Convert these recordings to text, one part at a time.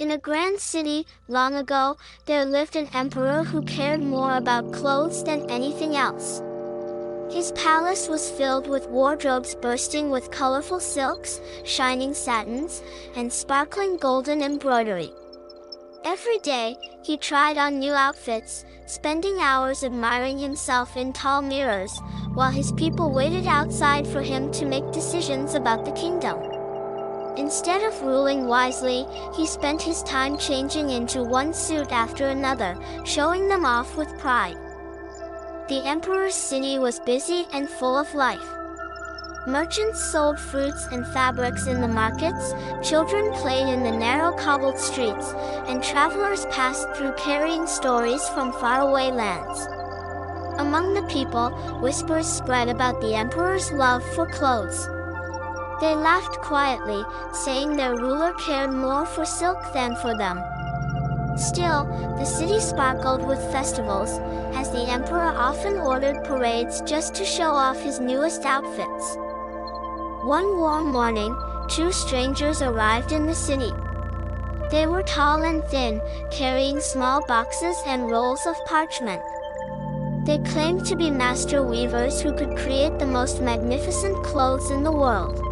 In a grand city, long ago, there lived an emperor who cared more about clothes than anything else. His palace was filled with wardrobes bursting with colorful silks, shining satins, and sparkling golden embroidery. Every day, he tried on new outfits, spending hours admiring himself in tall mirrors, while his people waited outside for him to make decisions about the kingdom. Instead of ruling wisely, he spent his time changing into one suit after another, showing them off with pride. The emperor's city was busy and full of life. Merchants sold fruits and fabrics in the markets, children played in the narrow cobbled streets, and travelers passed through carrying stories from faraway lands. Among the people, whispers spread about the emperor's love for clothes. They laughed quietly, saying their ruler cared more for silk than for them. Still, the city sparkled with festivals, as the emperor often ordered parades just to show off his newest outfits. One warm morning, two strangers arrived in the city. They were tall and thin, carrying small boxes and rolls of parchment. They claimed to be master weavers who could create the most magnificent clothes in the world.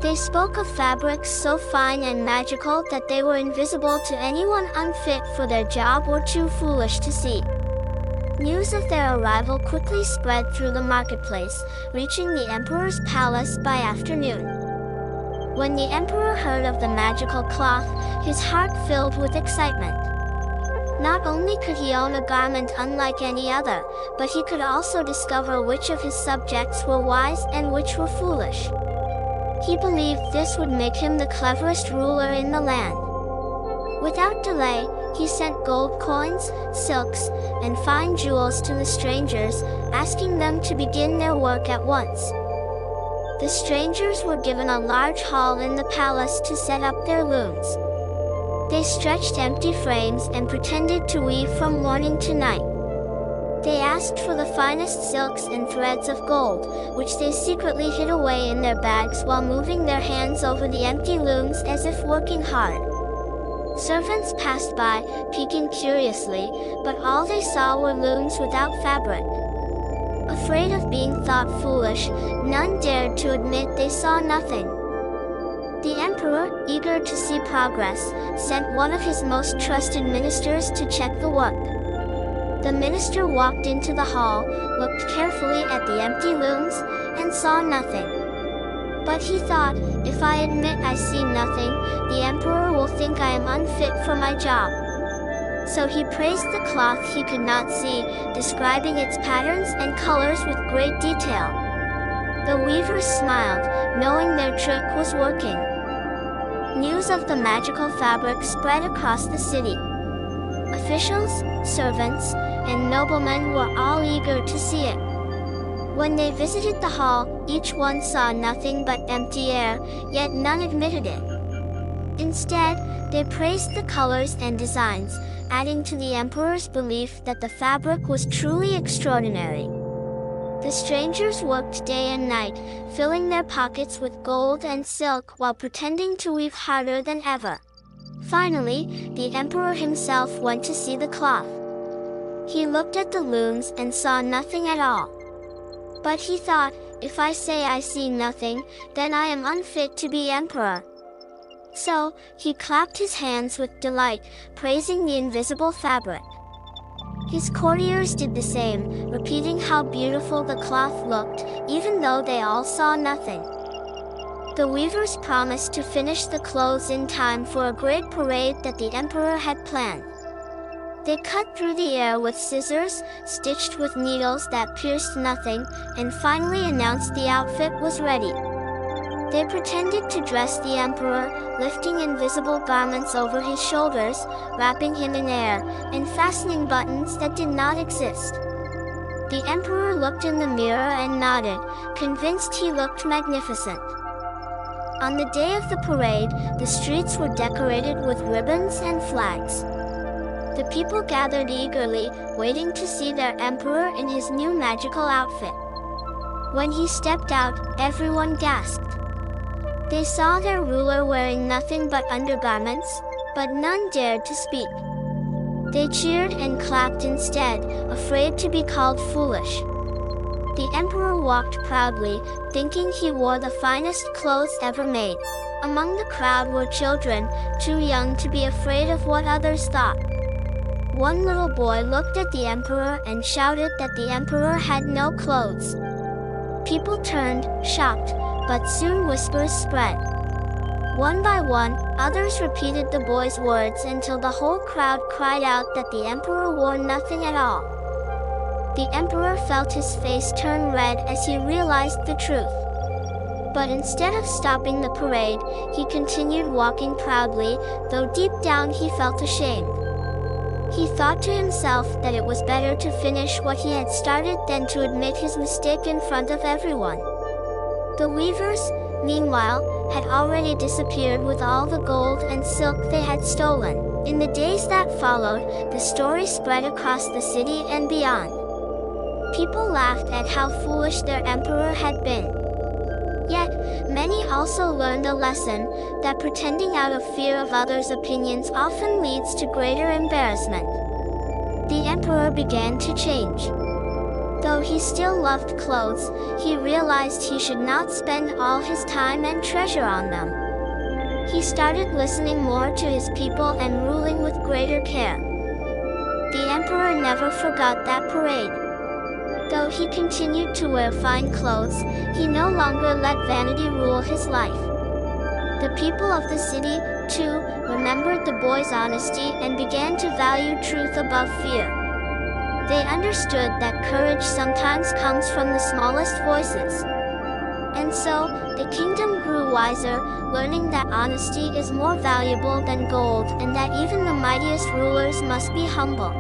They spoke of fabrics so fine and magical that they were invisible to anyone unfit for their job or too foolish to see. News of their arrival quickly spread through the marketplace, reaching the emperor's palace by afternoon. When the emperor heard of the magical cloth, his heart filled with excitement. Not only could he own a garment unlike any other, but he could also discover which of his subjects were wise and which were foolish. He believed this would make him the cleverest ruler in the land. Without delay, he sent gold coins, silks, and fine jewels to the strangers, asking them to begin their work at once. The strangers were given a large hall in the palace to set up their looms. They stretched empty frames and pretended to weave from morning to night. They asked for the finest silks and threads of gold, which they secretly hid away in their bags while moving their hands over the empty looms as if working hard. Servants passed by, peeking curiously, but all they saw were looms without fabric. Afraid of being thought foolish, none dared to admit they saw nothing. The emperor, eager to see progress, sent one of his most trusted ministers to check the work. The minister walked into the hall, looked carefully at the empty looms, and saw nothing. But he thought, if I admit I see nothing, the emperor will think I am unfit for my job. So he praised the cloth he could not see, describing its patterns and colors with great detail. The weavers smiled, knowing their trick was working. News of the magical fabric spread across the city. Officials, servants, and noblemen were all eager to see it. When they visited the hall, each one saw nothing but empty air, yet none admitted it. Instead, they praised the colors and designs, adding to the emperor's belief that the fabric was truly extraordinary. The strangers worked day and night, filling their pockets with gold and silk while pretending to weave harder than ever. Finally, the emperor himself went to see the cloth. He looked at the looms and saw nothing at all. But he thought, if I say I see nothing, then I am unfit to be emperor. So, he clapped his hands with delight, praising the invisible fabric. His courtiers did the same, repeating how beautiful the cloth looked, even though they all saw nothing. The weavers promised to finish the clothes in time for a great parade that the emperor had planned. They cut through the air with scissors, stitched with needles that pierced nothing, and finally announced the outfit was ready. They pretended to dress the emperor, lifting invisible garments over his shoulders, wrapping him in air, and fastening buttons that did not exist. The emperor looked in the mirror and nodded, convinced he looked magnificent. On the day of the parade, the streets were decorated with ribbons and flags. The people gathered eagerly, waiting to see their emperor in his new magical outfit. When he stepped out, everyone gasped. They saw their ruler wearing nothing but undergarments, But none dared to speak. They cheered and clapped instead, afraid to be called foolish. The emperor walked proudly, thinking he wore the finest clothes ever made. Among the crowd were children, too young to be afraid of what others thought. One little boy looked at the emperor and shouted that the emperor had no clothes. People turned, shocked, but soon whispers spread. One by one, others repeated the boy's words until the whole crowd cried out that the emperor wore nothing at all. The emperor felt his face turn red as he realized the truth. But instead of stopping the parade, he continued walking proudly, though deep down he felt ashamed. He thought to himself that it was better to finish what he had started than to admit his mistake in front of everyone. The weavers, meanwhile, had already disappeared with all the gold and silk they had stolen. In the days that followed, the story spread across the city and beyond. People laughed at how foolish their emperor had been. Yet, many also learned a lesson, that pretending out of fear of others' opinions often leads to greater embarrassment. The emperor began to change. Though he still loved clothes, he realized he should not spend all his time and treasure on them. He started listening more to his people and ruling with greater care. The emperor never forgot that parade. Though he continued to wear fine clothes, he no longer let vanity rule his life. The people of the city, too, remembered the boy's honesty and began to value truth above fear. They understood that courage sometimes comes from the smallest voices. And so, the kingdom grew wiser, learning that honesty is more valuable than gold and that even the mightiest rulers must be humble.